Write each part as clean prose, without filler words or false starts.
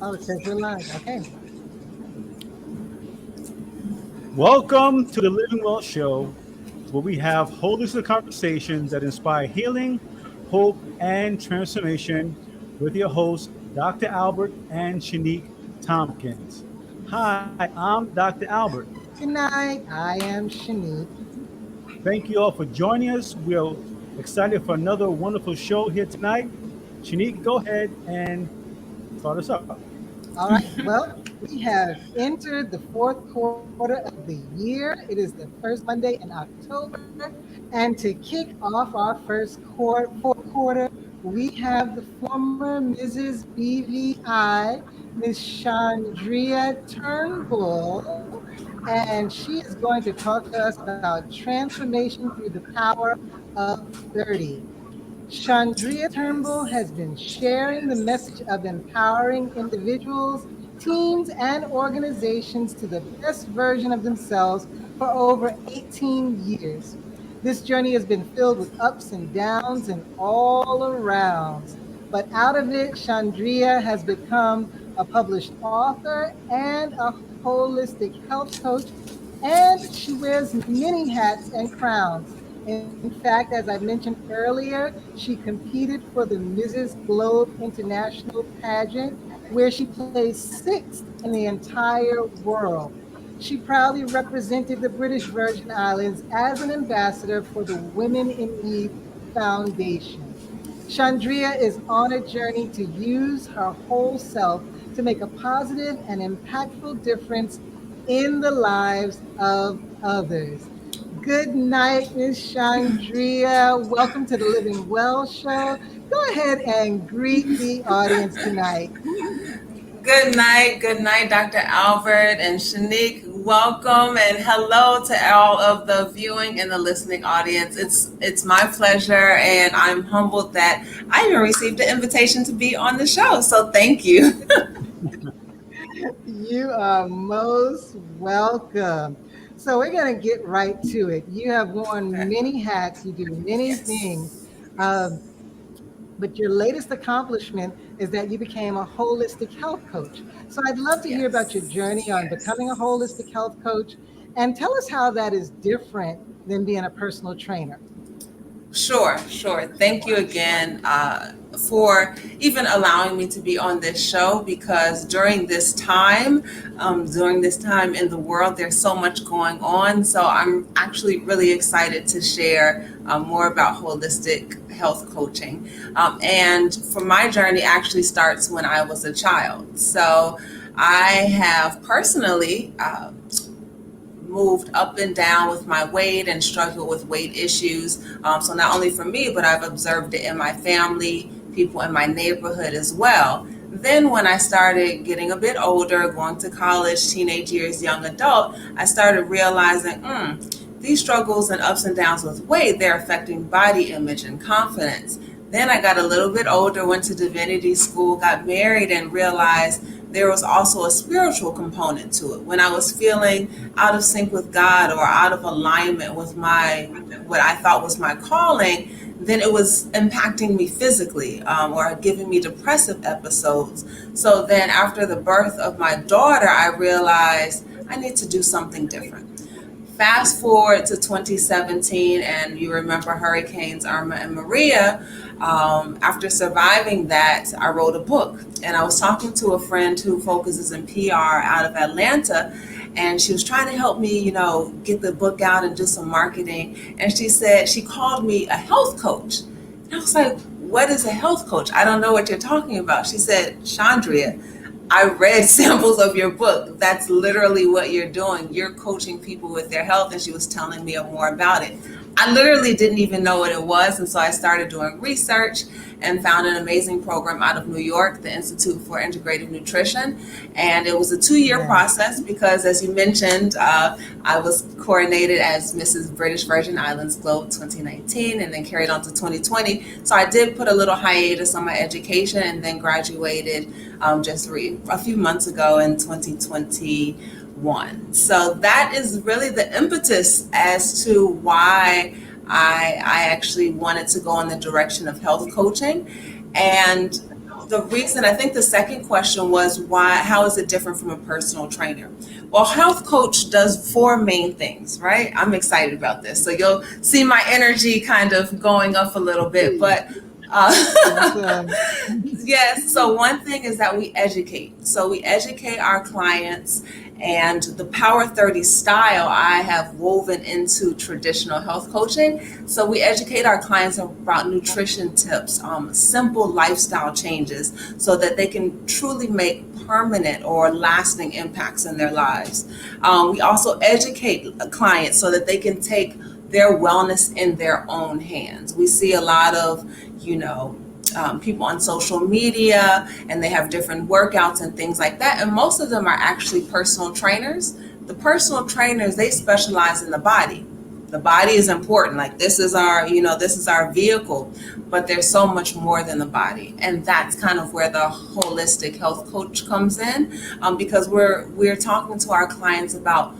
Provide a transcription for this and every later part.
Oh, it says we're live. Okay. Welcome to the Living Well Show, where we have holistic conversations that inspire healing, hope, and transformation with your hosts, Dr. Albert and Shanique Tompkins. Hi, I'm Dr. Albert. Good night. I am Shanique. Thank you all for joining us. We're excited for another wonderful show here tonight. Shanique, go ahead and start us up. All right. Well, we have entered the fourth quarter of the year. It is the first Monday in October. And to kick off our fourth quarter, we have the former Mrs. BVI, Miss Chandria Turnbull. And she is going to talk to us about transformation through the power of 30. Chandria Turnbull has been sharing the message of empowering individuals, teams, and organizations to the best version of themselves for over 18 years. This journey has been filled with ups and downs and all arounds. But out of it, Chandria has become a published author and a holistic health coach, and she wears many hats and crowns. In fact, as I mentioned earlier, she competed for the Mrs. Globe International pageant, where she placed sixth in the entire world. She proudly represented the British Virgin Islands as an ambassador for the Women in Need Foundation. Chandria is on a journey to use her whole self to make a positive and impactful difference in the lives of others. Good night, Miss Chandria. Welcome to the Living Well Show. Go ahead and greet the audience tonight. Good night, Dr. Albert and Shanique. Welcome and hello to all of the viewing and the listening audience. It's my pleasure, and I'm humbled that I even received an invitation to be on the show. So thank you. You are most welcome. So we're going to get right to it. You have worn many hats, you do many Yes. things. Um, but your latest accomplishment is that you became a holistic health coach. So I'd love to hear about your Yes. journey on becoming a holistic health coach and tell us how that is different than being a personal trainer. Sure. Thank you again for even allowing me to be on this show because during this time in the world, there's so much going on. So I'm actually really excited to share more about holistic health coaching. And for my journey actually starts when I was a child. So I have personally moved up and down with my weight and struggled with weight issues. So not only for me, but I've observed it in my family, people in my neighborhood as well. Then when I started getting a bit older, going to college, teenage years, young adult, I started realizing, these struggles and ups and downs with weight, they're affecting body image and confidence. Then I got a little bit older, went to divinity school, got married, and realized there was also a spiritual component to it. When I was feeling out of sync with God or out of alignment with what I thought was my calling, then it was impacting me physically or giving me depressive episodes. So then after the birth of my daughter, I realized I need to do something different. Fast forward to 2017, and you remember Hurricanes Irma and Maria. After surviving that, I wrote a book, and I was talking to a friend who focuses in PR out of Atlanta, and she was trying to help me, get the book out and do some marketing. And she called me a health coach. And I was like, what is a health coach? I don't know what you're talking about. She said, Chandria, I read samples of your book. That's literally what you're doing. You're coaching people with their health. And she was telling me more about it. I literally didn't even know what it was. And so I started doing research and found an amazing program out of New York, the Institute for Integrative Nutrition. And it was a 2-year Yeah. process because, as you mentioned, I was coronated as Mrs. British Virgin Islands Globe 2019 and then carried on to 2020. So I did put a little hiatus on my education and then graduated just a few months ago in 2021. So that is really the impetus as to why I actually wanted to go in the direction of health coaching. And The reason, I think the second question was why, how is it different from a personal trainer? Well, health coach does four main things, right? I'm excited about this. So you'll see my energy kind of going up a little bit, but Awesome. yes. So one thing is that we educate. So we educate our clients, and the Power 30 style I have woven into traditional health coaching. So we educate our clients about nutrition tips, simple lifestyle changes, so that they can truly make permanent or lasting impacts in their lives. We also educate clients so that they can take their wellness in their own hands. We see a lot of, you know, people on social media, and they have different workouts and things like that. And most of them are actually personal trainers. The personal trainers, they specialize in the body. The body is important. Like, this is our, you know, this is our vehicle, but there's so much more than the body. And that's kind of where the holistic health coach comes in, because we're talking to our clients about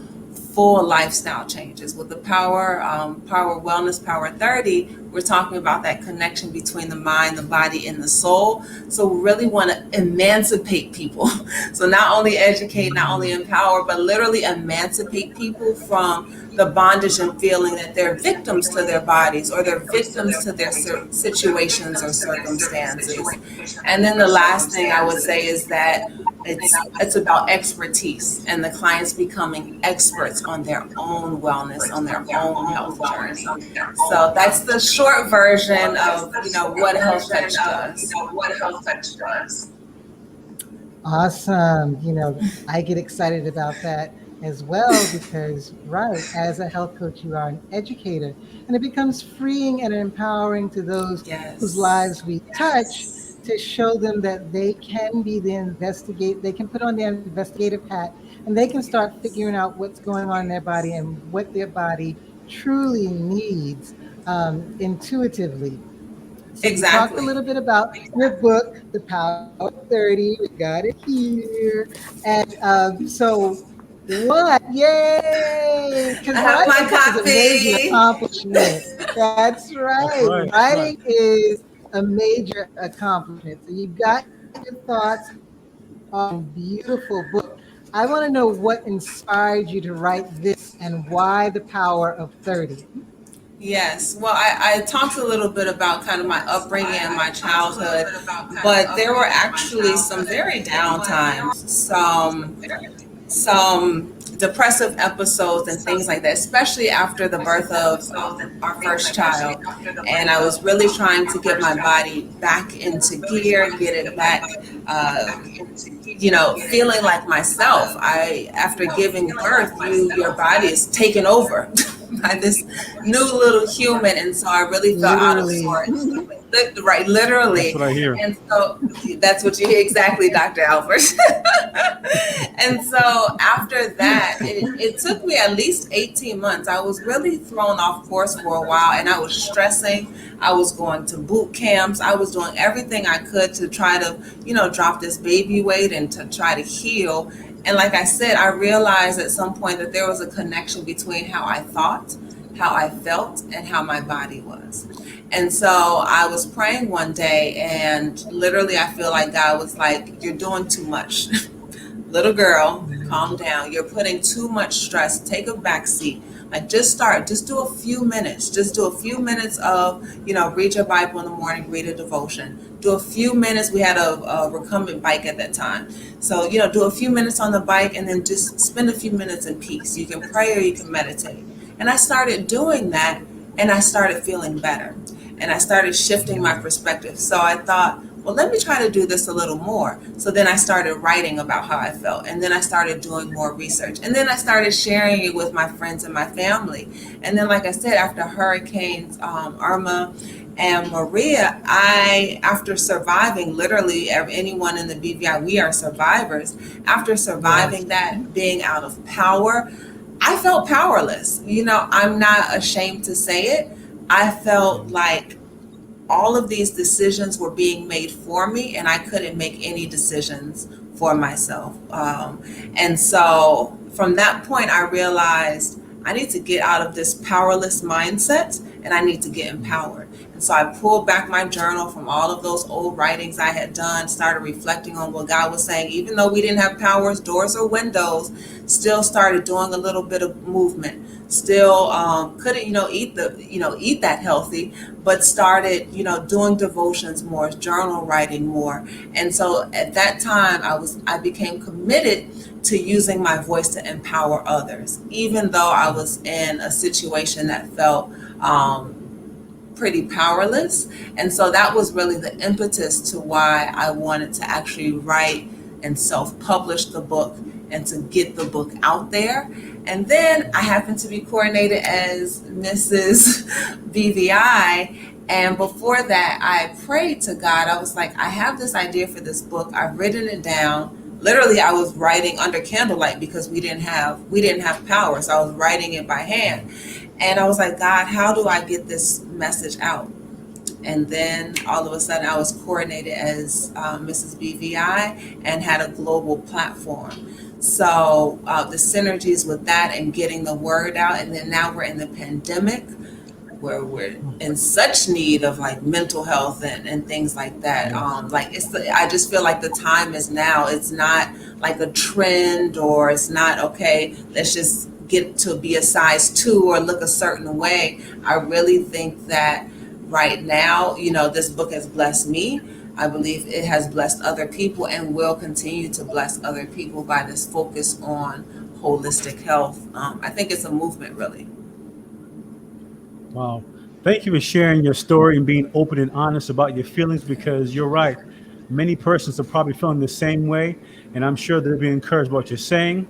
full lifestyle changes. With the Power Wellness Power 30, we're talking about that connection between the mind, the body, and the soul. So we really want to emancipate people. So not only educate, not only empower, but literally emancipate people from the bondage and feeling that they're victims to their bodies, or they're victims to their situations or circumstances. And then the last thing I would say is that it's about expertise, and the clients becoming experts on their own wellness, on their own health journey. So that's the short version of, you know, what a health coach does. Awesome. I get excited about that as well because, right, as a health coach, you are an educator, and it becomes freeing and empowering to those whose Yes. lives we touch to show them that they can be they can put on their investigative hat, and they can start figuring out what's going on in their body and what their body truly needs intuitively. So you talked a Exactly. little bit about your book, The Power of 30. We got it here. And so what? Yay! Because I have my writing is a major copy. accomplishment. That's That's right. right. That's right. Writing is a major accomplishment. So you've got your thoughts on a beautiful book. I want to know what inspired you to write this and why the power of 30. Yes. Well, I talked a little bit about kind of my upbringing and my childhood, but there were actually some very down times, some depressive episodes and things like that, especially after the birth of our first child. And I was really trying to get my body back into gear, get it back, feeling like myself. After giving birth, your body is taken over by this new little human, and so I really felt out of Literally. sorts. Right, That's literally. what I hear. And so that's what you hear exactly, Dr. Albert. And so after that, it took me at least 18 months. I was really thrown off course for a while, and I was stressing. I was going to boot camps. I was doing everything I could to try to, drop this baby weight and to try to heal. And like I said, I realized at some point that there was a connection between how I thought, how I felt, and how my body was. And so I was praying one day, and literally I feel like God was like, "You're doing too much." Little girl, calm down. You're putting too much stress. Take a back seat. Like, just do a few minutes. Just do a few minutes of, read your Bible in the morning, read a devotion. Do a few minutes. We had a recumbent bike at that time. So, do a few minutes on the bike, and then just spend a few minutes in peace. You can pray or you can meditate. And I started doing that, and I started feeling better. And I started shifting my perspective. So I thought, well, let me try to do this a little more. So then I started writing about how I felt. And then I started doing more research. And then I started sharing it with my friends and my family. And then, like I said, after hurricanes Irma and Maria, after surviving, literally anyone in the BVI, we are survivors. After surviving Yes. that, being out of power, I felt powerless. I'm not ashamed to say it. I felt like all of these decisions were being made for me, and I couldn't make any decisions for myself. And so from that point, I realized I need to get out of this powerless mindset, and I need to get empowered. And so I pulled back my journal from all of those old writings I had done, started reflecting on what God was saying. Even though we didn't have powers, doors, or windows, still started doing a little bit of movement. Still couldn't, eat that healthy, but started, doing devotions more, journal writing more. And so at that time, I became committed to using my voice to empower others, even though I was in a situation that felt pretty powerless. And so that was really the impetus to why I wanted to actually write and self-publish the book and to get the book out there. And then I happened to be coordinated as Mrs. BVI. And before that, I prayed to God. I was like, I have this idea for this book. I've written it down. Literally, I was writing under candlelight because we didn't have power. So I was writing it by hand. And I was like, God, how do I get this message out? And then all of a sudden, I was coordinated as Mrs. BVI and had a global platform. So the synergies with that and getting the word out. And then now we're in the pandemic where we're in such need of like mental health and things like that. I just feel like the time is now. It's not like a trend, or it's not, okay, let's just get to be a size 2 or look a certain way. I really think that right now, this book has blessed me. I believe it has blessed other people and will continue to bless other people by this focus on holistic health. I think it's a movement, really. Wow. Thank you for sharing your story and being open and honest about your feelings, because you're right. Many persons are probably feeling the same way, and I'm sure they'll be encouraged by what you're saying.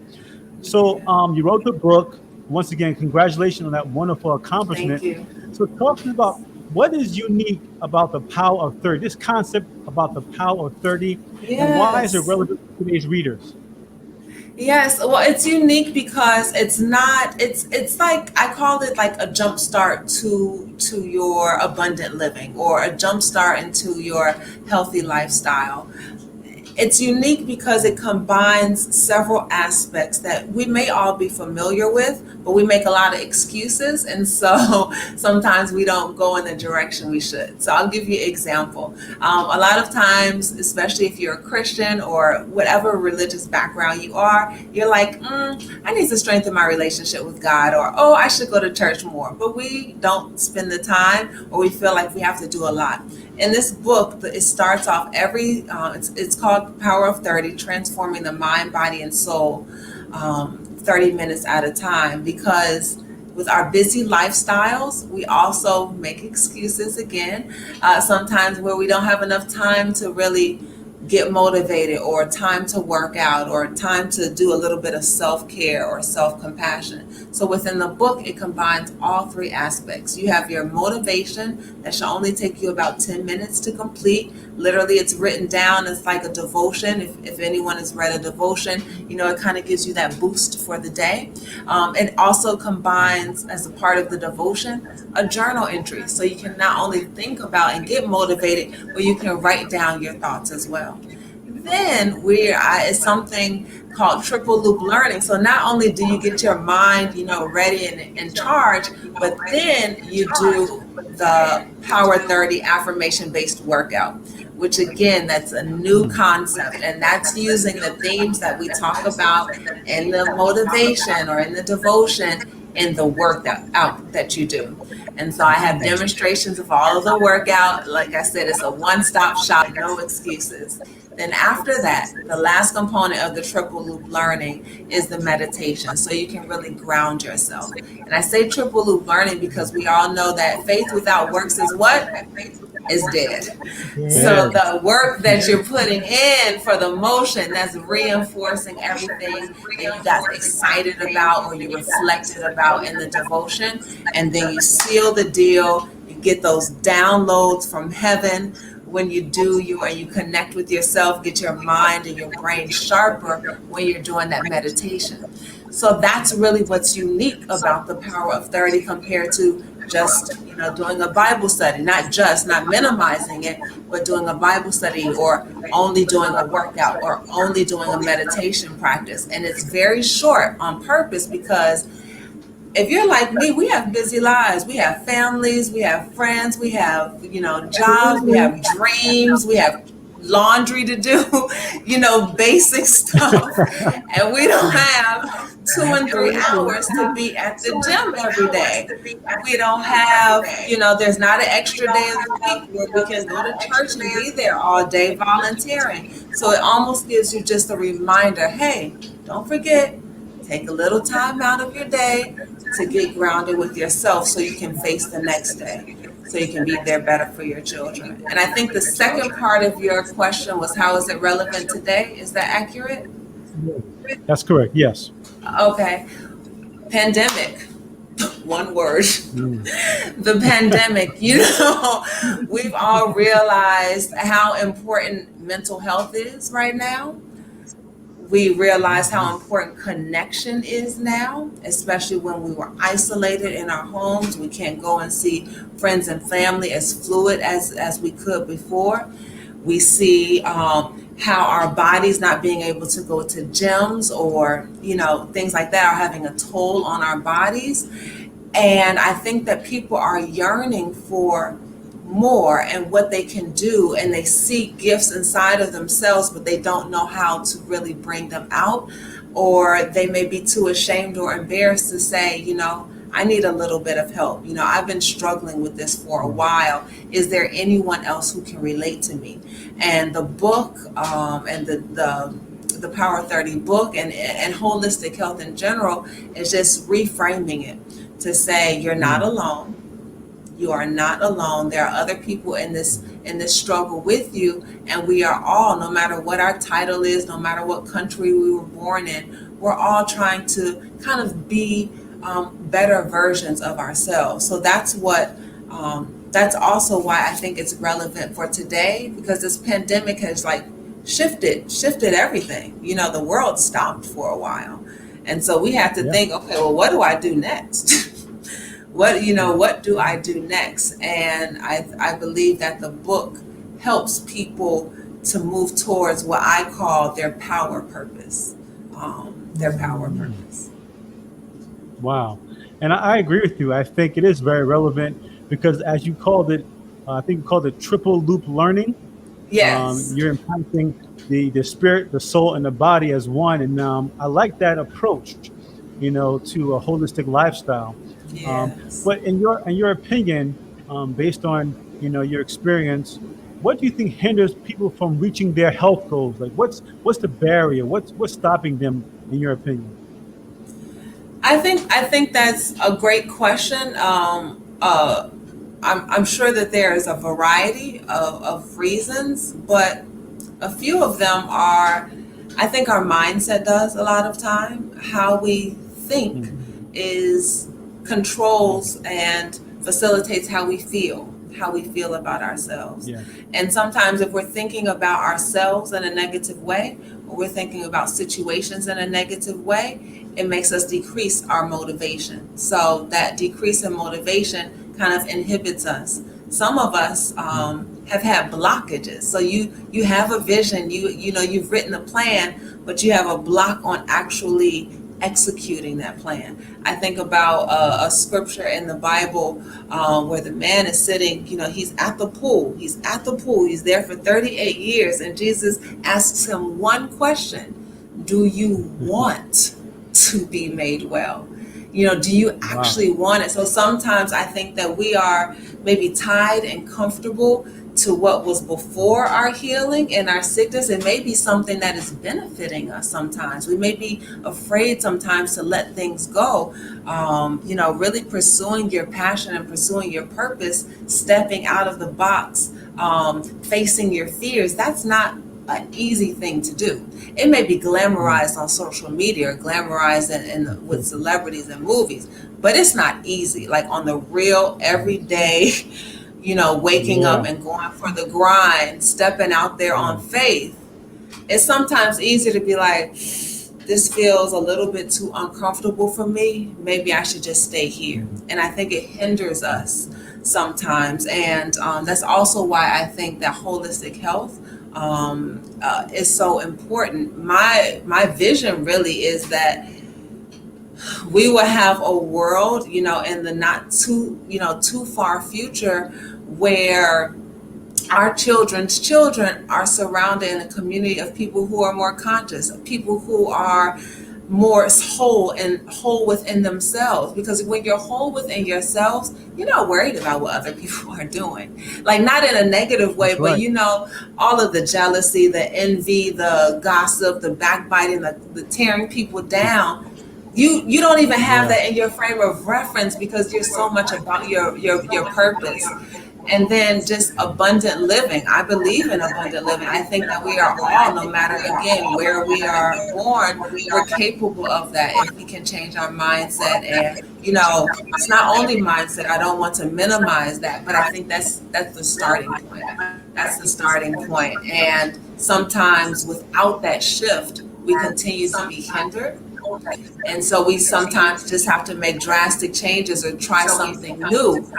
So, Yeah. you wrote the book. Once again, congratulations on that wonderful Thank accomplishment. you. So, talk to me about what is unique about the power of 30, this concept about the power of 30, and why is it Yes. relevant to today's readers? Yes, well, it's unique because it's not. It's like I call it like a jump start to your abundant living, or a jump start into your healthy lifestyle. It's unique because it combines several aspects that we may all be familiar with, but we make a lot of excuses. And so sometimes we don't go in the direction we should. So I'll give you an example. A lot of times, especially if you're a Christian or whatever religious background you are, you're like, I need to strengthen my relationship with God, or, oh, I should go to church more. But we don't spend the time, or we feel like we have to do a lot. In this book, it starts off it's called Power of 30, Transforming the Mind, Body, and Soul, 30 minutes at a time, because with our busy lifestyles, we also make excuses again, sometimes where we don't have enough time to really get motivated, or time to work out, or time to do a little bit of self-care or self-compassion. So within the book, it combines all three aspects. You have your motivation that should only take you about 10 minutes to complete. Literally, it's written down. It's like a devotion. If anyone has read a devotion, it kind of gives you that boost for the day. It also combines, as a part of the devotion, a journal entry. So you can not only think about and get motivated, but you can write down your thoughts as well. Then it's something called triple loop learning. So not only do you get your mind, ready and in charge, but then you do the Power 30 affirmation based workout, which again, that's a new concept. And that's using the themes that we talk about in the motivation or in the devotion in the workout that you do. And so I have demonstrations of all of the workout. Like I said, it's a one-stop shop, no excuses. Then after that, the last component of the triple loop learning is the meditation. So you can really ground yourself. And I say triple loop learning because we all know that faith without works is what? Is dead. So Dead. the work that you're putting in for the motion, that's reinforcing everything that you got excited about or you reflected about in the devotion. And then you seal the deal. You get those downloads from heaven when you do and you connect with yourself, get your mind and your brain sharper when you're doing that meditation. So that's really what's unique about the Power of 30 compared to just doing a Bible study, not minimizing it, but doing a Bible study, or only doing a workout, or only doing a meditation practice. And it's very short on purpose because if you're like me, we have busy lives. We have families, we have friends, we have, jobs, we have dreams, we have laundry to do, basic stuff. And we don't have 2 and 3 hours to be at the gym every day. We don't have, there's not an extra day of the week where we can go to church and be there all day volunteering. So it almost gives you just a reminder, hey, don't forget, take a little time out of your day to get grounded with yourself so you can face the next day, so you can be there better for your children. And I think the second part of your question was, how is it relevant today? Is that accurate? That's correct. Yes. Okay. Pandemic. One word. Mm. The pandemic, we've all realized how important mental health is right now. We realize how important connection is now, especially when we were isolated in our homes. We can't go and see friends and family as fluid as we could before. We see how our bodies not being able to go to gyms or, things like that are having a toll on our bodies. And I think that people are yearning for more and what they can do, and they see gifts inside of themselves, but they don't know how to really bring them out, or they may be too ashamed or embarrassed to say, I need a little bit of help. I've been struggling with this for a while. Is there anyone else who can relate to me? And the book, and the Power 30 book, and holistic health in general, is just reframing it to say you're not Mm. alone. You are not alone. There are other people in this struggle with you, and we are all, no matter what our title is, no matter what country we were born in, we're all trying to kind of be better versions of ourselves. So that's also why I think it's relevant for today, because this pandemic has like shifted everything. The world stopped for a while, and so we have to Yeah. think, okay, well, what do I do next? What do I do next? And I believe that the book helps people to move towards what I call their power purpose. Their power purpose. Wow. And I agree with you. I think it is very relevant because, as you called it, I think you called it triple loop learning. Yes. You're impacting the spirit, the soul, and the body as one. And I like that approach, to a holistic lifestyle. Um, Yes. but in your opinion, based on your experience, what do you think hinders people from reaching their health goals? Like, what's the barrier? What's stopping them, in your opinion? I think that's a great question. I'm sure that there is a variety of reasons, but a few of them are, I think our mindset does a lot of time. How we think Mm. is controls and facilitates how we feel about ourselves. Yeah. And sometimes if we're thinking about ourselves in a negative way, or we're thinking about situations in a negative way, it makes us decrease our motivation. So that decrease in motivation kind of inhibits us. Some of us have had blockages. So you have a vision, you've written a plan, but you have a block on actually executing that plan. I think about a scripture in the Bible where the man is sitting, he's at the pool. He's at the pool. He's there for 38 years. And Jesus asks him one question: do you want to be made well? Do you Wow. actually want it? So sometimes I think that we are maybe tied and comfortable to what was before our healing and our sickness. It may be something that is benefiting us sometimes. We may be afraid sometimes to let things go. Really pursuing your passion and pursuing your purpose, stepping out of the box, facing your fears, that's not an easy thing to do. It may be Mm. glamorized on social media or glamorized with celebrities and movies, but it's not easy. Like on the real, everyday, waking up Yeah. and going for the grind, stepping out there Yeah. on faith. It's sometimes easy to be like, this feels a little bit too uncomfortable for me. Maybe I should just stay here. Mhm. And I think it hinders us sometimes. And that's also why I think that holistic health is so important. My vision really is that we will have a world, in the not too far future, where our children's children are surrounded in a community of people who are more conscious, people who are more whole within themselves. Because when you're whole within yourselves, you're not worried about what other people are doing. Like, not in a negative way, That's but right. all of the jealousy, the envy, the gossip, the backbiting, the tearing people down. You don't even have Yeah. that in your frame of reference, because you're so much about your purpose. And then just abundant living. I believe in abundant living. I think that we are all, no matter again where we are born, we're capable of that if we can change our mindset. And it's not only mindset. I don't want to minimize that, but I think that's the starting point. That's the starting point. And sometimes without that shift, we continue to be hindered, and so we sometimes just have to make drastic changes or try something new.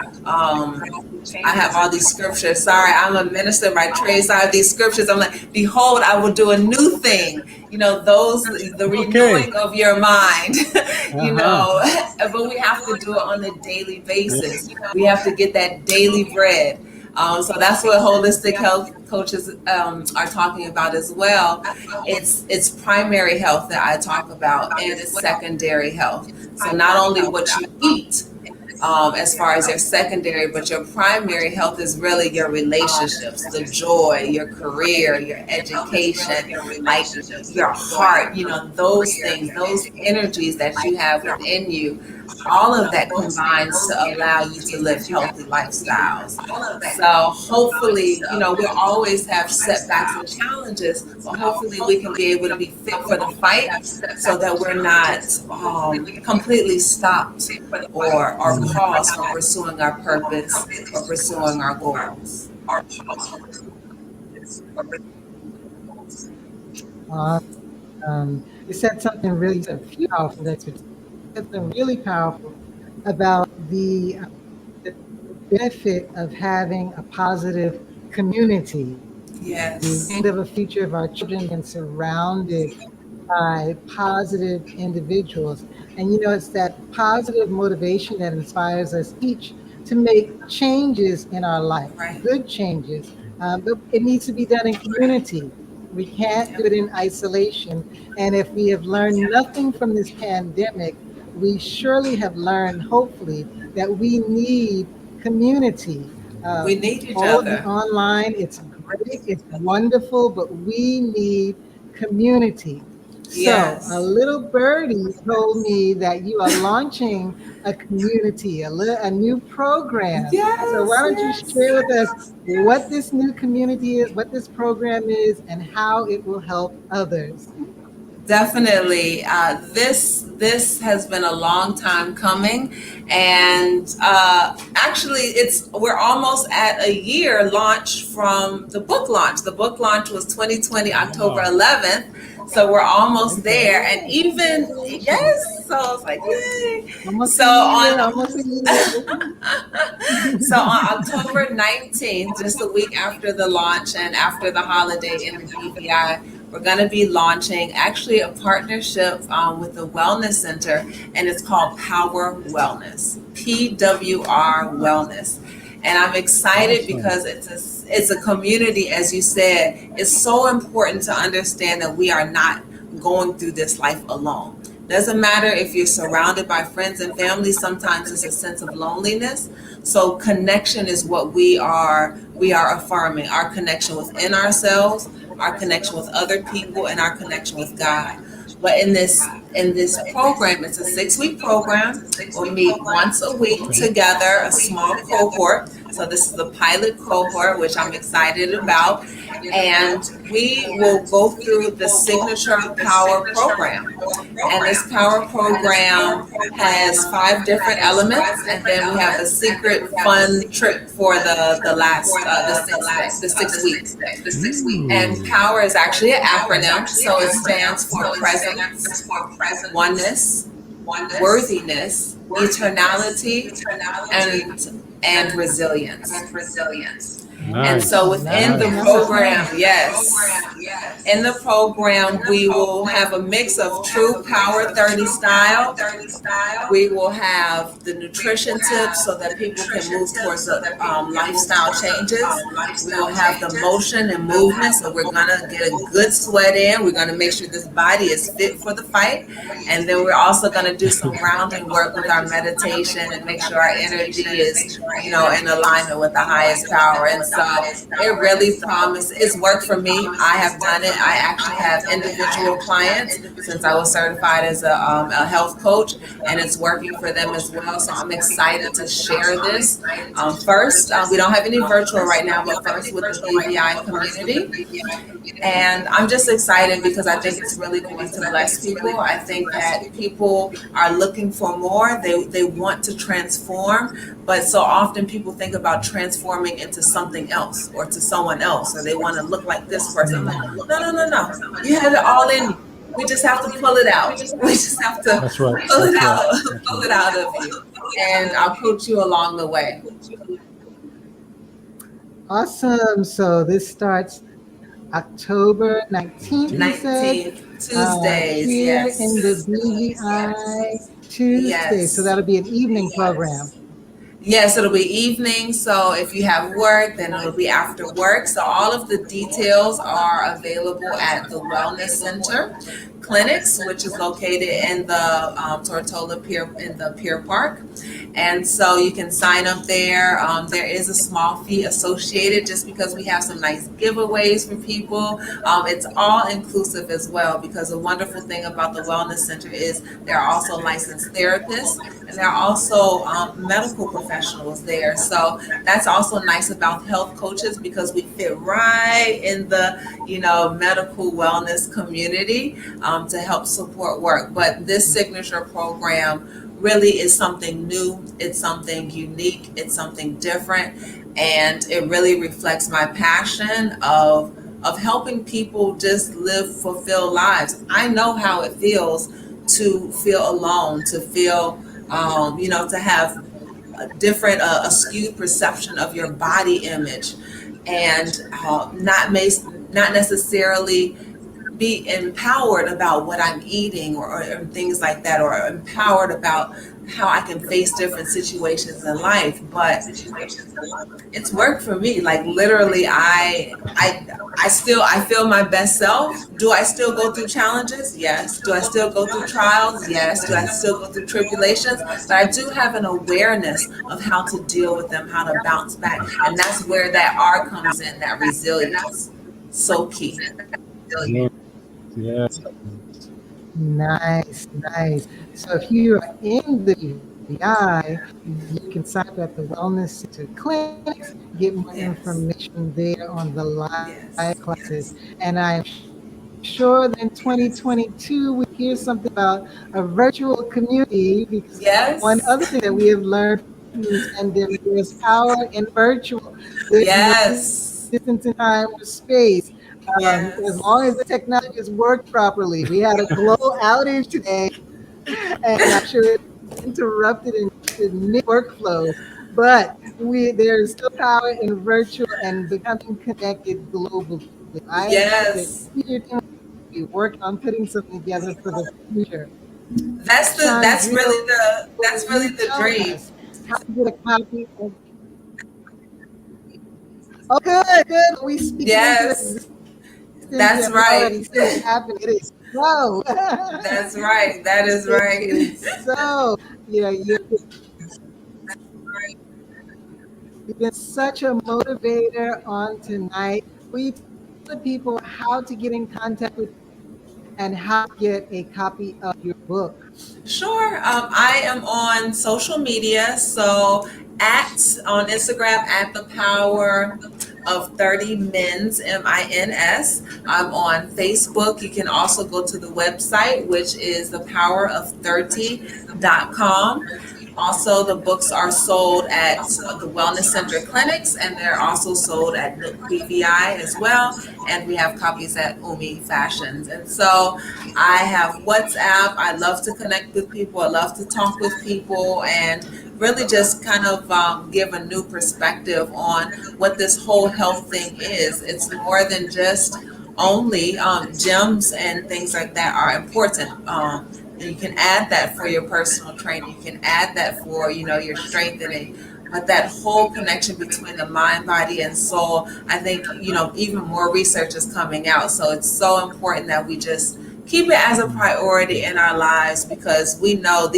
I have all these scriptures. Sorry, I'm a minister by trade. So I have these scriptures. I'm like, behold, I will do a new thing. The Okay. renewing of your mind. Uh huh. But we have to do it on a daily Yeah. basis. We have to get that daily bread. So that's what holistic health coaches are talking about as well. It's primary health that I talk about, and it's secondary health. So not only what you eat, as far as your secondary, but your primary health is really your relationships, the joy, your career, your education, like your heart, those things, those energies that you have within you. All of that combines to allow you to live healthy lifestyles. So hopefully, we'll always have setbacks and challenges, but hopefully we can be able to be fit for the fight, so that we're not completely stopped or pause from pursuing our purpose or pursuing our goals. Uh, you said something really, you said a few powerful things, but you said something really powerful about the benefit of having a positive community. We Yes, think of a future of our children being surrounded by positive individuals. And it's that positive motivation that inspires us each to make changes in our life, right. good changes. But it needs to be done in community. We can't do Yep. it in isolation. And if we have learned nothing from this pandemic, we surely have learned, hopefully, that we need community. We need each All of the other. online, it's great, it's wonderful, but we need community. So, a Yes. little birdie told me that you are launching a community, a new program. So, why Yes, don't you yes. share with us what this new community is, what this program is, and how it will help others? Definitely. This has been a long time coming, and actually, we're almost at a year launch from the book launch. The book launch was 2020 October Wow. 11th, so we're almost Okay. there. And Oh, even congratulations. yes, so it's like yay. Almost So a year, on almost a year. So on October 19th, just a week after the launch and after the holiday in the BVI, we're going to be launching actually a partnership with the Wellness Center, and it's called Power Wellness, PWR Wellness. And I'm excited Awesome. because it's a community, as you said. It's so important to understand that we are not going through this life alone. Doesn't matter if you're surrounded by friends and family, sometimes it's a sense of loneliness. So connection is what we are affirming, our connection within ourselves, our connection with other people, and our connection with God. But in this program, it's a 6-week program. We'll meet once a week Okay. together, a small cohort. So this is the pilot cohort, which I'm excited about. And we will go through the signature power program. And this power program has 5 different elements, and then we have a secret fun trip for the last the sixth week. And Ooh. power is actually an acronym, so it stands for presence, oneness, worthiness, eternality, and resilience. And Nice, so within the Nice, nice, nice. program, nice. yes, in the program, we will have a mix of true Power 30 style. We will have the nutrition tips so that people can move towards the lifestyle changes. We will have the motion and movement, so we're gonna get a good sweat in. We're gonna make sure this body is fit for the fight, and then we're also gonna do some grounding work with our meditation and make sure our energy is, in alignment with the highest power. And so it really promises. It's worked for me. I have done it. I actually have individual clients since I was certified as a health coach, and it's working for them as well. So I'm excited to share this. First, we don't have any virtual right now, but first with the BVI community. And I'm just excited because I think it's really going to bless people. I think that people are looking for more. They want to transform, but so often people think about transforming into something else or to someone else, or they want to look like this person. I'm like, no, no, no, no. You have it all in you. We just have to pull it out. We just have to That's right. pull it That's right. out, That's pull right. it out of you. And I'll coach you along the way. Awesome. So this starts October 19th, you said, 19th, Tuesdays, here in the yes. BVI Tuesday. So Yes. that'll be an evening program. Yes, it'll be evening. So if you have work, then it'll be after work. So all of the details are available at the Wellness Center Clinics, which is located in the Tortola Pier in the Pier Park. And so you can sign up there. There is a small fee associated just because we have some nice giveaways for people. It's all inclusive as well because the wonderful thing about the Wellness Center is there are also licensed therapists and there are also medical professionals there. So that's also nice about health coaches because we fit right in the medical wellness community to help support work. But this signature program really is something new. It's something unique. It's something different, and it really reflects my passion of helping people just live fulfilled lives. I know how it feels to feel alone, to feel to have a different, a skewed perception of your body image, and not necessarily be empowered about what I'm eating or things like that, or empowered about how I can face different situations in life. But it's worked for me. Like literally, I feel my best self. Do I still go through challenges? Yes. Do I still go through trials? Yes. Do I still go through tribulations? But I do have an awareness of how to deal with them, how to bounce back. And that's where that R comes in, that resilience. So key. Yeah. Yeah. Nice, nice. So if you are in the BVI, you can sign up at the Wellness Center Clinics, get more Yes. information there on the live Yes. classes. And I am sure that in 2022, we hear something about a virtual community because one other Yes. thing that we have learned from this pandemic, there's power in virtual. There's no distance in Yes. time or space. As long as the Yes. technology has worked properly. We had a global outage today, and I'm sure it interrupted and disrupted many workflows. But there's still power in virtual and becoming connected globally. I am sure that Yes. your team will be working on putting something together for the future. That's Chandrell, really the you dream. tell us how to get a copy of. Oh, good, good. We speak it into Yes. existence. You have That's already seen right. it happen. It is so. That's right. That is It right. is so. You've been such a motivator on tonight. Will you tell the people how to get in contact with you and how to get a copy of your book? Sure. I am on social media. So on Instagram at the power of 30 mins, MINS. I'm on Facebook. You can also go to the website, which is thepowerof30.com. Also, the books are sold at the Wellness Center clinics, and they're also sold at Nook BVI as well. And we have copies at Umi Fashions. And so I have WhatsApp. I love to connect with people. I love to talk with people and really just kind of give a new perspective on what this whole health thing is. It's more than just only gyms and things like that are important. And you can add that for your personal training. You can add that for, your strengthening. But that whole connection between the mind, body, and soul, I think, even more research is coming out. So it's so important that we just keep it as a priority in our lives, because we know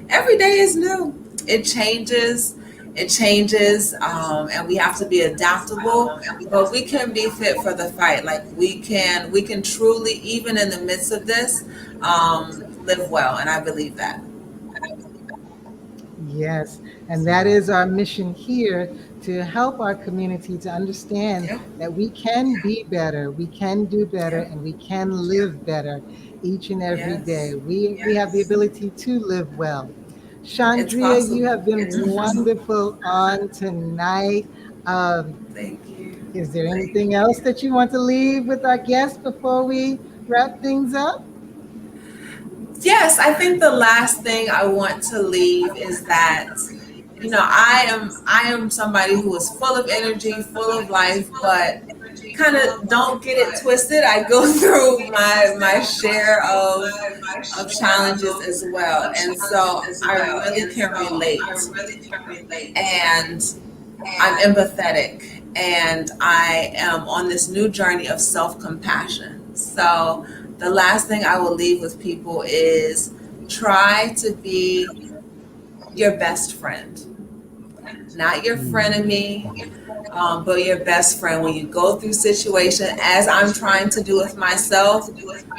every day is new. It changes. It changes, and we have to be adaptable. But we can be fit for the fight. Like we can truly, even in the midst of this, live well, and I believe that. Yes, and that is our mission here, to help our community to understand Yeah, that we can be better, we can do better, yeah, and we can live better each and every day. yes, We have the ability to live well. it's Chandria, you possible. have been It's possible. wonderful on tonight. Um, Thank you. is there Thank anything else you. that you want to leave with our guests before we wrap things up? Yes, I think the last thing I want to leave is that, I am somebody who is full of energy, full of life, but kind of don't get it twisted. I go through my share of challenges as well, and so I really can relate, and I'm empathetic, and I am on this new journey of self compassion. So the last thing I will leave with people is try to be your best friend, not your frenemy, but your best friend. When you go through situation, as I'm trying to do with myself,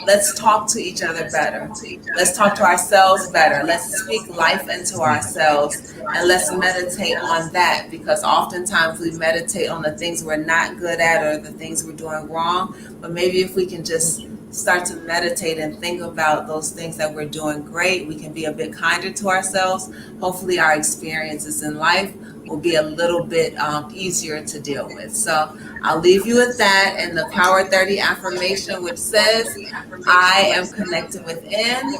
let's talk to each other better. Let's talk to ourselves better. Let's speak life into ourselves, and let's meditate on that, because oftentimes we meditate on the things we're not good at or the things we're doing wrong. But maybe if we can just start to meditate and think about those things that we're doing great, we can be a bit kinder to ourselves. Hopefully, our experiences in life will be a little bit easier to deal with. So I'll leave you with that and the Power 30 affirmation, which says, I am connected within,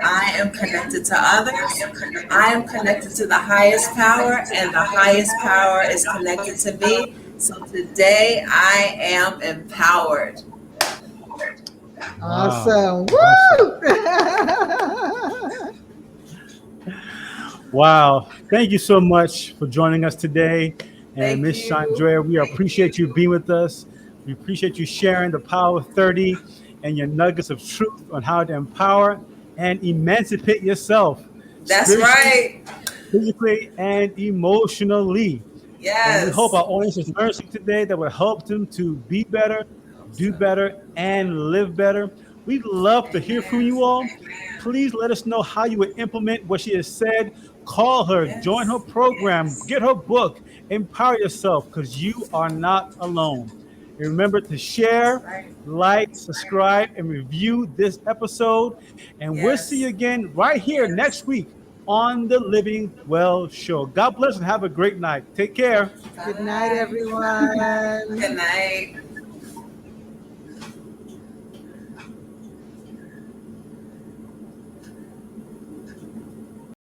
I am connected to others, I am connected to the highest power, and the highest power is connected to me. So today I am empowered. Wow. Awesome. Awesome. Woo! Wow. Thank you so much for joining us today. And Thank Miss you. Chandrea, we appreciate you being with us. We appreciate you sharing the Power of 30 and your nuggets of truth on how to empower and emancipate yourself That's spiritually, right. physically, and emotionally. And we hope Yes. our audiences learned something today that will help them to be better, do better, and live better. We'd love to hear from Amen. you all. Please let us know how you would implement what she has said. Call her, join her Yes. program, get her book, empower yourself, because you are not alone. And remember to That's share, right. like, subscribe, and review this episode. And we'll see you Yes. again right here next week on the Living Well Show. God bless and have a great night. Take care. Good night, Bye. Good everyone. night.